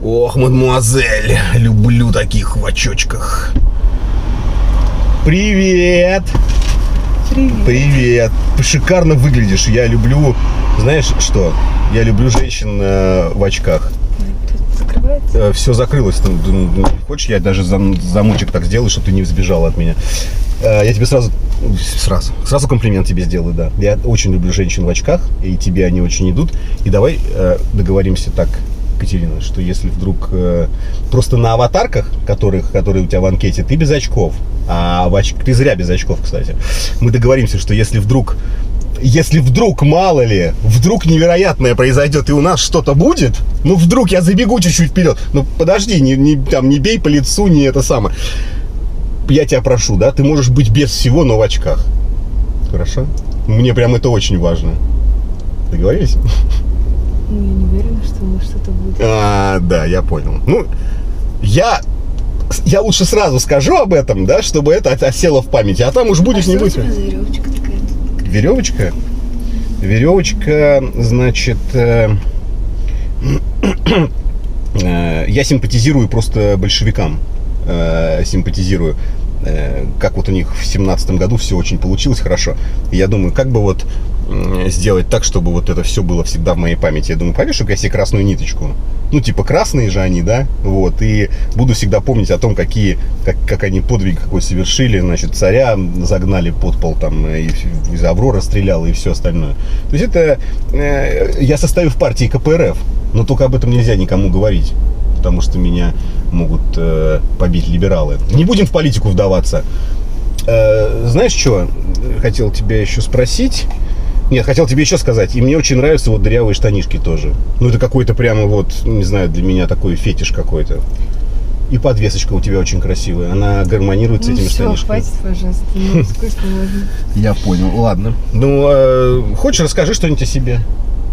Ох, мадемуазель, люблю таких в очочках. Привет! Привет. Привет! Шикарно выглядишь. Я люблю, знаешь что? Я люблю женщин в очках. Тут закрывается? Все закрылось. Хочешь, я даже замочек так сделаю, чтобы ты не сбежала от меня. Я тебе сразу комплимент тебе сделаю, да. Я очень люблю женщин в очках, и тебе они очень идут. И давай договоримся так, Катерина, что если вдруг просто на аватарках, которые у тебя в анкете, ты без очков, а ты зря без очков, кстати. Мы договоримся, что если вдруг, мало ли, вдруг невероятное произойдет и у нас что-то будет, ну вдруг я забегу чуть-чуть вперед, ну подожди, не бей по лицу, не это самое. Я тебя прошу, да, ты можешь быть без всего, но в очках. Хорошо? Мне прям это очень важно. Договорились? Ну, я не уверена, что у нас что-то будет. Да, я понял. Ну, я лучше сразу скажу об этом, да, чтобы это осело в памяти, а там уж будет, не будет. Что у тебя за веревочка такая? Веревочка? Веревочка, значит, я симпатизирую просто большевикам. Симпатизирую. Как вот у них в 17-м году все очень получилось хорошо. И я думаю, как бы вот сделать так, чтобы вот это все было всегда в моей памяти. Я думаю, повешу-ка я себе красную ниточку. Ну, типа, красные же они, да? Вот. И буду всегда помнить о том, как они подвиг какой совершили. Значит, царя загнали под пол, там, и из Аврора стрелял, и все остальное. То есть это... Я состою в партии КПРФ, но только об этом нельзя никому говорить. Потому что меня могут побить либералы. Не будем в политику вдаваться. Знаешь, что? Хотел тебя еще спросить. Нет, хотел тебе еще сказать. И мне очень нравятся вот дырявые штанишки тоже. Ну, это какой-то прямо вот, не знаю, для меня такой фетиш какой-то. И подвесочка у тебя очень красивая. Она гармонирует с этими штанишками. Хватит, пожалуйста. Ну, сколько можно. Я понял. Ладно. Ну, хочешь, расскажи что-нибудь о себе?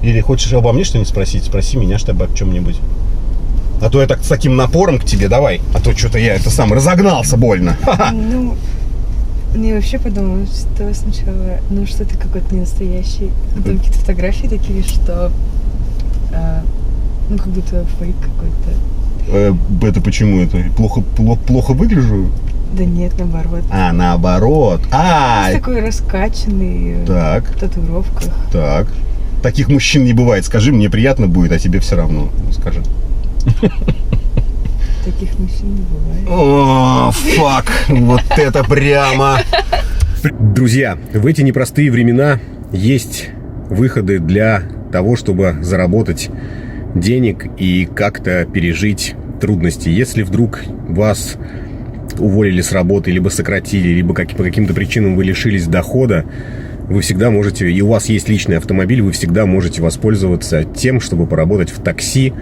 Или хочешь обо мне что-нибудь спросить? Спроси меня, чтобы о чем-нибудь. А то я так с таким напором к тебе, давай. А то что-то я разогнался больно. Ну, я вообще подумала, что сначала, ну, что ты какой-то не настоящий. Потом какие-то фотографии такие, что, ну, как будто фейк какой-то. Это почему это? Плохо выгляжу? Да нет, наоборот. Наоборот. Ты такой раскачанный. Так. В татуировках. Так. Таких мужчин не бывает. Скажи, мне приятно будет, а тебе все равно. Скажи. Таких мужчин не бывает. О, фак. Вот это прямо. Друзья, в эти непростые времена есть выходы для того, чтобы заработать денег и как-то пережить трудности. Если вдруг вас уволили с работы, либо сократили, либо по каким-то причинам вы лишились дохода, вы всегда можете, и у вас есть личный автомобиль, вы всегда можете воспользоваться тем, чтобы поработать в такси,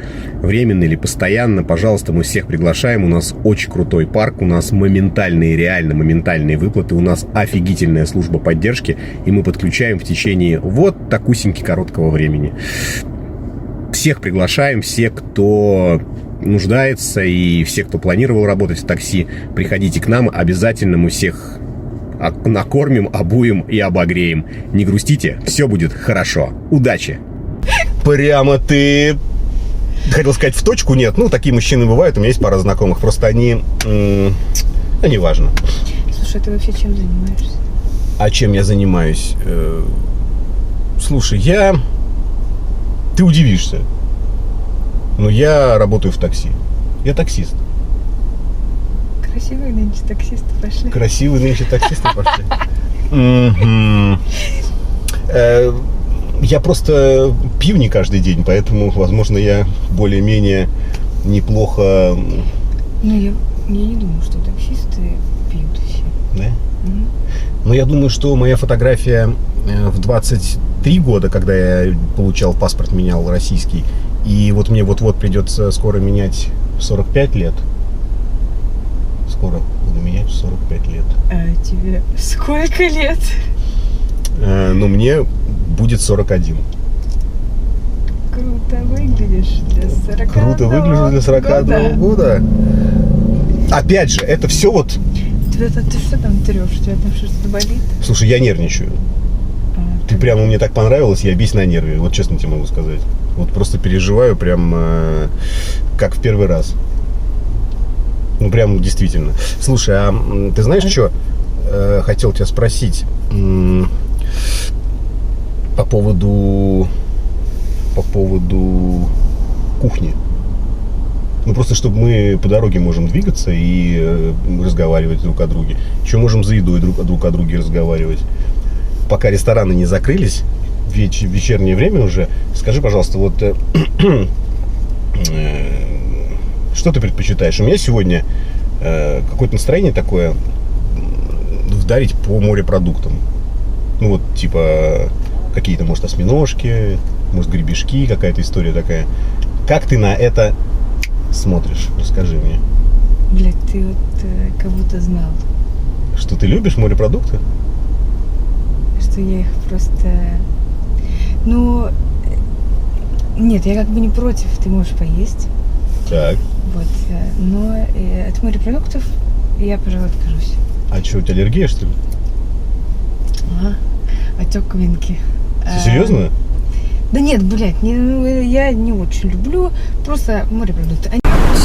временно или постоянно. Пожалуйста, мы всех приглашаем. У нас очень крутой парк, у нас реально моментальные выплаты, у нас офигительная служба поддержки, и мы подключаем в течение вот такусеньки короткого времени. Всех приглашаем, все, кто нуждается, и все, кто планировал работать в такси, приходите к нам, обязательно мы всех накормим, обуем и обогреем. Не грустите, все будет хорошо. Удачи! Прямо ты... Хотел сказать в точку, нет. Ну, такие мужчины бывают, у меня есть пара знакомых. Просто они... Ну, неважно. Слушай, ты вообще чем занимаешься? А чем я занимаюсь? Слушай, Ты удивишься. Но я работаю в такси. Я таксист. Красивые нынче таксисты пошли. Красивые нынче таксисты пошли. Я просто пью не каждый день, поэтому, возможно, я более-менее неплохо... Ну, я не думаю, что таксисты пьют все. Да? Но я думаю, что моя фотография в 23 года, когда я получал паспорт, менял российский, и вот мне вот-вот придется скоро менять 45 лет. Скоро буду менять 45 лет. А тебе сколько лет? Ну, мне будет 41. Круто выглядишь для 41 Круто выгляжу для 41 года. Опять же, это все вот... Ты что там трешь? У тебя там что-то болит? Слушай, я нервничаю. Ты прямо мне так понравилась, я бись на нерве. Вот честно тебе могу сказать. Вот просто переживаю прям как в первый раз. Ну, прям действительно. Слушай, а ты знаешь, что хотел тебя спросить по поводу кухни? Ну, просто, чтобы мы по дороге можем двигаться и разговаривать друг о друге. Еще можем за едой друг о друге разговаривать. Пока рестораны не закрылись, вечернее время уже, скажи, пожалуйста, вот что ты предпочитаешь? У меня сегодня какое-то настроение такое вдарить по морепродуктам. Ну, вот, типа, какие-то, может, осьминожки, может, гребешки, какая-то история такая. Как ты на это смотришь? Расскажи мне. Блядь, ты вот как будто знал, Что ты любишь морепродукты? что я их просто... Ну, нет, я как бы не против, ты можешь поесть. Так. Вот, но от морепродуктов я, пожалуй, откажусь. А что, у тебя аллергия, что ли? Ага, отек винки. Серьезно? Да нет, блядь, я не очень люблю просто морепродукты.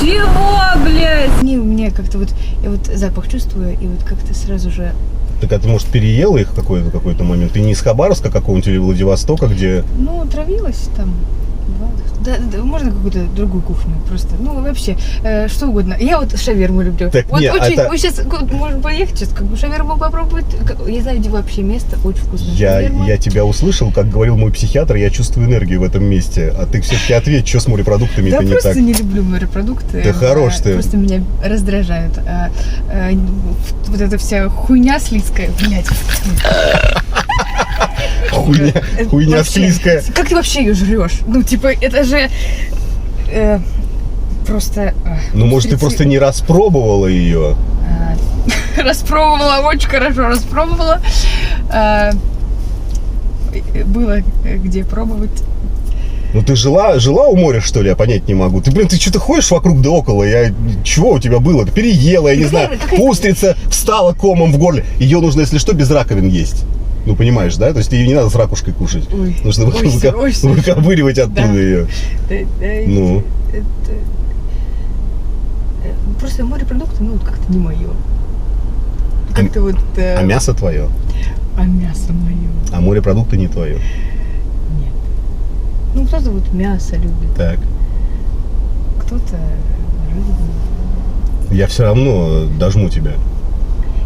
Чего, блядь? Они у меня как-то вот, я вот запах чувствую, и вот как-то сразу же... Так а ты, может, переела их в какой-то момент? Ты не из Хабаровска какого-нибудь или Владивостока, где... Ну, травилась там. Да, можно какую-то другую кухню просто. Ну, вообще, что угодно. Я вот шаверму люблю. Так вот нет, очень, это... мы сейчас можем поехать сейчас, как бы шаверму попробовать. Я знаю, где вообще место, очень вкусное. Я тебя услышал, как говорил мой психиатр, я чувствую энергию в этом месте. А ты все-таки ответь, что с морепродуктами да это не так. Да просто не люблю морепродукты. Да хорош ты. Просто меня раздражают. Вот эта вся хуйня слизкая, блядь. Хуйня склизкая. Как ты вообще ее жрешь? Ну, типа, это же просто... Ну, может, ты просто не распробовала ее? Распробовала, очень хорошо распробовала. Было где пробовать. Ну, ты жила у моря, что ли? Я понять не могу. Ты что-то ходишь вокруг да около? Чего у тебя было? Ты переела, я не знаю. Устрица встала комом в горле. Ее нужно, если что, без раковин есть. Ну, понимаешь, да? То есть ее не надо с ракушкой кушать. Ой, нужно выковыривать оттуда ее. Ну. Просто морепродукты, ну, как-то не мое. Как-то вот... А мясо твое? А мясо мое. А морепродукты не твое? Нет. Ну, кто-то вот мясо любит. Так. Кто-то рыбу. Я все равно дожму тебя.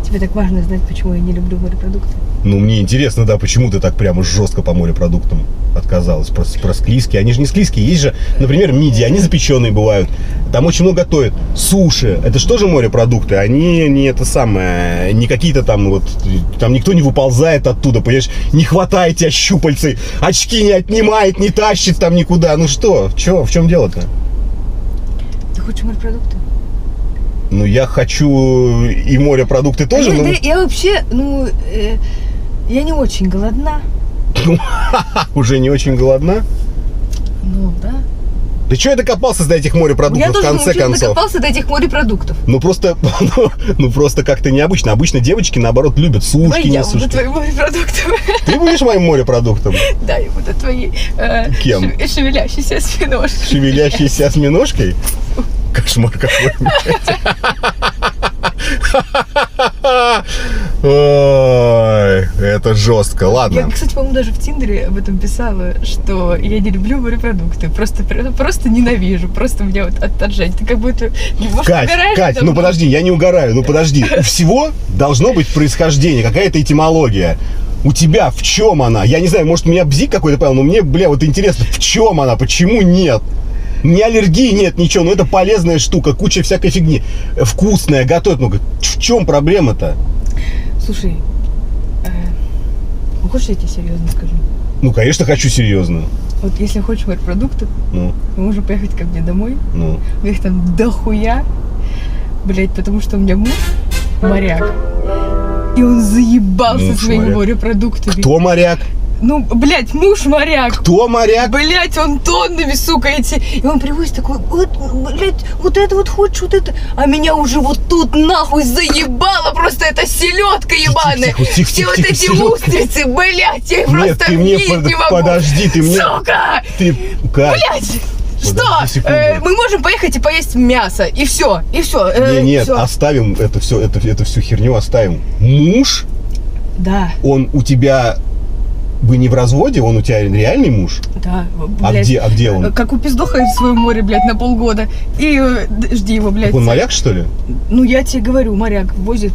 Тебе так важно знать, почему я не люблю морепродукты? Ну, мне интересно, да, почему ты так прямо жестко по морепродуктам отказалась. Про склизкие. Они же не склизкие. Есть же, например, мидии, они запеченные бывают. Там очень много готовят. Суши. Это что же морепродукты? Они не это самое, не какие-то там вот, там никто не выползает оттуда, понимаешь? Не хватает тебя щупальцы, очки не отнимает, не тащит там никуда. Ну что? В чем дело-то? Ты хочешь морепродукты? Ну, я хочу и морепродукты тоже, но... Я вообще, я не очень голодна. Уже не очень голодна? Ну, да. Ты что я докопался до этих морепродуктов, в конце концов? Я докопался до этих морепродуктов. Ну, просто как-то необычно. Обычно девочки, наоборот, любят сушки, не сушки. Я буду твоим морепродуктом. Ты будешь моим морепродуктом? Да, я буду твоей... Кем? Шевелящейся осьминожкой. Шевелящейся осьминожкой? Кошмар какой. Ой, это жестко. Ладно. Я, кстати, по-моему, даже в Тиндере об этом писала, что я не люблю морепродукты. Просто ненавижу. Просто меня вот отторжать. Ты как будто... Кать, ну подожди, я не угораю. Ну подожди. У всего должно быть происхождение, какая-то этимология. У тебя в чем она? Я не знаю, может, у меня бзик какой-то понял, но мне, вот интересно, в чем она, почему нет? Ни аллергии нет, ничего, но это полезная штука, куча всякой фигни. Вкусная, готовят много. В чем проблема-то? Слушай, хочешь, я тебе серьезно скажу? Ну, конечно, хочу серьезно. Вот если хочешь морепродуктов, мы можем поехать ко мне домой. У них там дохуя. Блять, потому что у меня муж моряк. И он заебался своими морепродуктами. Кто моряк? Ну, блядь, муж моряк. Кто моряк? Блядь, он тоннами, сука, эти. И он привозит такой, вот, блядь, вот это вот хочешь, вот это. А меня уже вот тут нахуй заебало просто эта селедка ебаная. Все вот эти устрицы, блядь, я их просто ты мне видеть не могу. Подожди, ты мне... Сука! Ты как? Блядь! Что? Секунду. Мы можем поехать и поесть мясо, и все, и все. Нет, всё. оставим эту всю херню оставим. Муж? Да. Он у тебя... Вы не в разводе? Он у тебя реальный муж? Да, А блядь. где он? Как у пиздоха в своем море, блядь, на полгода. И жди его, блядь. Так он моряк, что ли? Ну, я тебе говорю, моряк возит.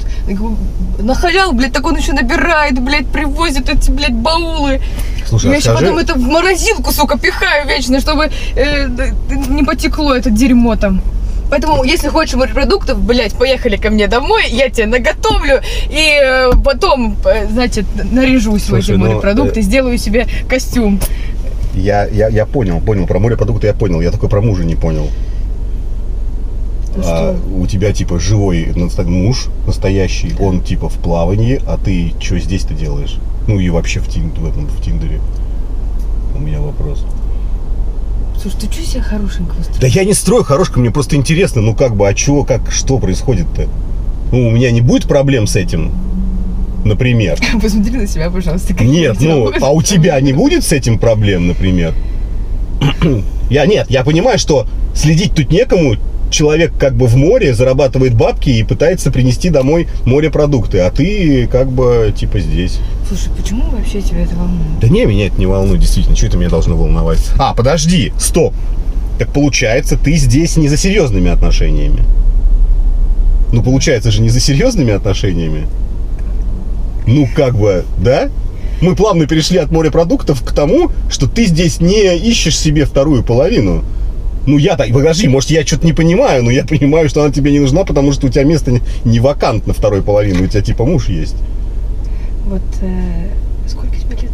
На халяву, блядь, так он еще набирает, блядь, привозит эти, блядь, баулы. Слушай, Я еще потом это в морозилку, сука, пихаю вечно, чтобы не потекло это дерьмо там. Поэтому, если хочешь морепродуктов, блядь, поехали ко мне домой, я тебе наготовлю и потом, значит, наряжусь в эти морепродукты, сделаю себе костюм. Я понял. Про морепродукты я понял. Я только про мужа не понял. У тебя, типа, живой муж настоящий, он, типа, в плавании, а ты что здесь-то делаешь? Ну и вообще в Тиндере. У меня вопрос. Слушай, ты что себя хорошенького строишь? Да я не строю хорошенько, мне просто интересно, ну как бы, что происходит-то? Ну, у меня не будет проблем с этим, например. Посмотри на себя, пожалуйста. Нет, а у тебя не будет с этим проблем, например? Я понимаю, что следить тут некому. Человек как бы в море зарабатывает бабки и пытается принести домой морепродукты, а ты как бы типа здесь. Слушай, почему вообще тебя это волнует? Да не, меня это не волнует, действительно. Что это меня должно волновать? Подожди, стоп. Так получается, ты здесь не за серьезными отношениями. Ну, получается же не за серьезными отношениями. Ну, как бы, да? Мы плавно перешли от морепродуктов к тому, что ты здесь не ищешь себе вторую половину. Ну, подожди, может, я что-то не понимаю, но я понимаю, что она тебе не нужна, потому что у тебя место не вакантно второй половины, у тебя типа муж есть. Вот, сколько тебе лет?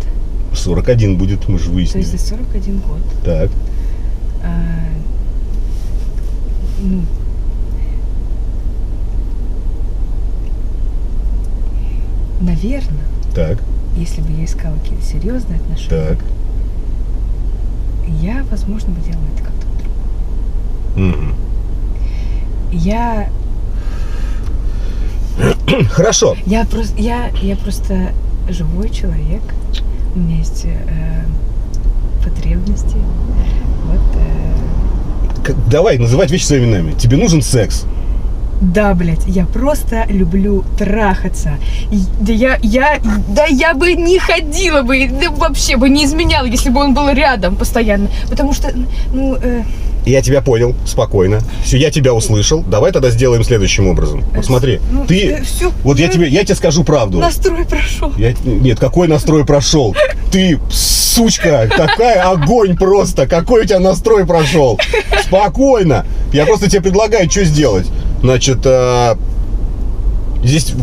41 будет, мы же выяснили. То есть за 41 год. Так. Наверное, Так. если бы я искала какие-то серьезные отношения, Так. я, возможно, бы делала это как-то по-другому. Угу. Я... Хорошо. Я просто живой человек. У меня есть потребности. Вот. Давай называть вещи своими именами. Тебе нужен секс. Да, блядь, я просто люблю трахаться. Я бы не ходила бы, да вообще бы не изменяла, если бы он был рядом постоянно. Потому что, Я тебя понял, спокойно. Все, я тебя услышал. Давай тогда сделаем следующим образом. Вот смотри, вот я тебе скажу правду. Настрой прошел. Нет, какой настрой прошел? Ты, сучка, такая огонь просто. Какой у тебя настрой прошел? Спокойно. Я просто тебе предлагаю, что сделать. Значит, здесь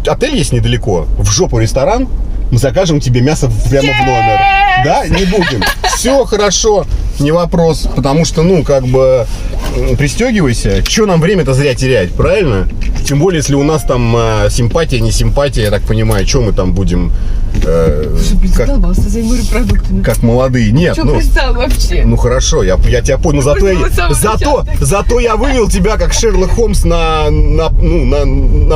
отель есть недалеко. В жопу ресторан. Мы закажем тебе мясо прямо в номер. Да, не будем. Все хорошо, не вопрос. Потому что, пристегивайся. Че нам время-то зря терять, правильно? Тем более, если у нас там симпатия, не симпатия, я так понимаю, что мы там будем... задолбался за морепродуктами. Как молодые. Нет, что пристал вообще? Ну хорошо, я тебя понял. Зато я вывел тебя, как Шерлок Холмс, на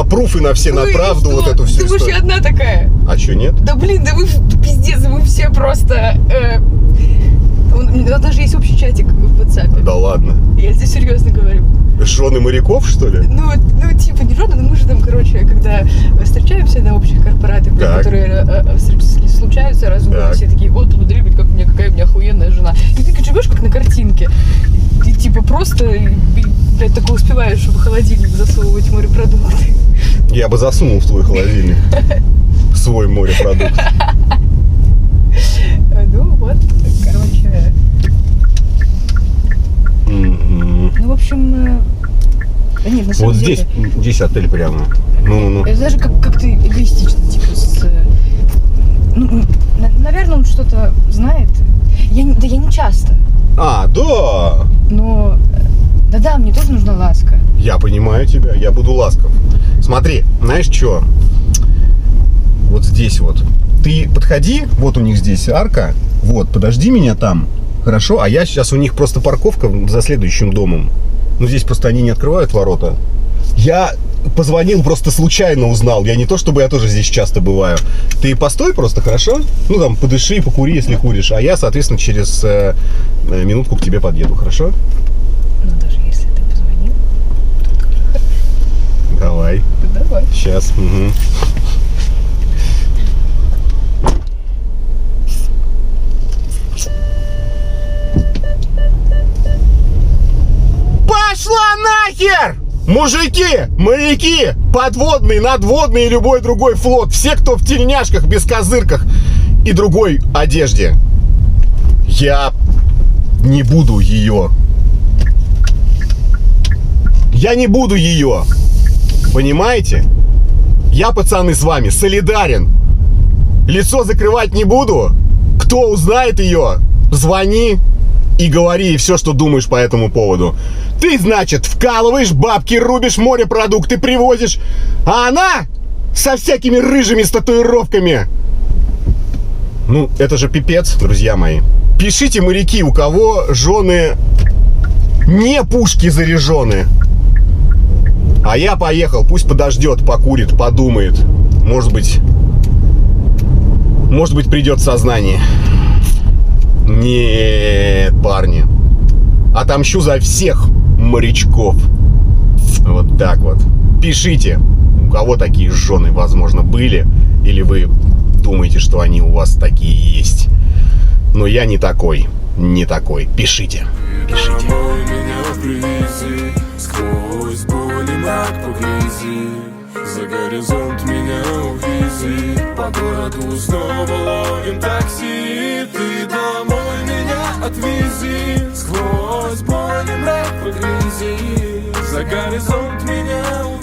пруф и на правду. Вот эту всю историю. Ты вообще одна такая. А что, нет? Да блин, да вы пиздец, вы все просто... У нас даже есть общий чатик в WhatsApp. Да ладно. Я тебе серьезно говорю. Жены моряков, что ли? Ну, типа не жены, но мы же там, когда встречаемся на общих корпоратах, которые случаются раз в год, все такие, вот, смотри, какая у меня охуенная жена. И ты живешь как на картинке. И типа просто, блядь, такое успеваешь, чтобы в холодильник засовывать морепродукты. Я бы засунул в твой холодильник свой морепродукт. Ну вот, короче. Ну, в общем, нет, на самом деле. Вот здесь отель прямо. Ну. Это даже как-то эгоистично, типа, наверное, он что-то знает. Я не часто. Да. Но, да, мне тоже нужна ласка. Я понимаю тебя, я буду ласков. Смотри, знаешь что? Вот здесь вот Ты подходи, вот у них здесь арка, вот, подожди меня там, хорошо? А я сейчас, у них просто парковка за следующим домом. Ну, здесь просто они не открывают ворота. Я позвонил, просто случайно узнал. Я не то, чтобы я тоже здесь часто бываю. Ты постой просто, хорошо? Ну, там, подыши, покури, если куришь. А я, соответственно, через минутку к тебе подъеду, хорошо? Ну, даже если ты позвонил, то тоже хорошо. Давай. Давай. Сейчас. Угу. Пошла нахер! Мужики, моряки, подводный, надводный и любой другой флот. Все, кто в тельняшках, бескозырках и другой одежде. Я не буду ее. Я не буду ее. Понимаете? Я, пацаны, с вами солидарен. Лицо закрывать не буду. Кто узнает ее, звони и говори все, что думаешь по этому поводу. Ты, значит, вкалываешь, бабки рубишь, морепродукты привозишь, а она со всякими рыжими с татуировками. Ну, это же пипец, друзья мои. Пишите, моряки, у кого жены не пушки заряжены. А я поехал, пусть подождет, покурит, подумает. Может быть, придет в сознание. Нет, парни. Отомщу за всех морячков. Вот так вот. Пишите, у кого такие жены, возможно, были. Или вы думаете, что они у вас такие есть. Но я не такой. Не такой. Пишите. Пишите. Сквозь боль и мрак по грязи, за горизонт меня увези. По городу снова ловим такси, ты домой меня отвези. Сквозь боль и мрак по грязи, за горизонт меня увези.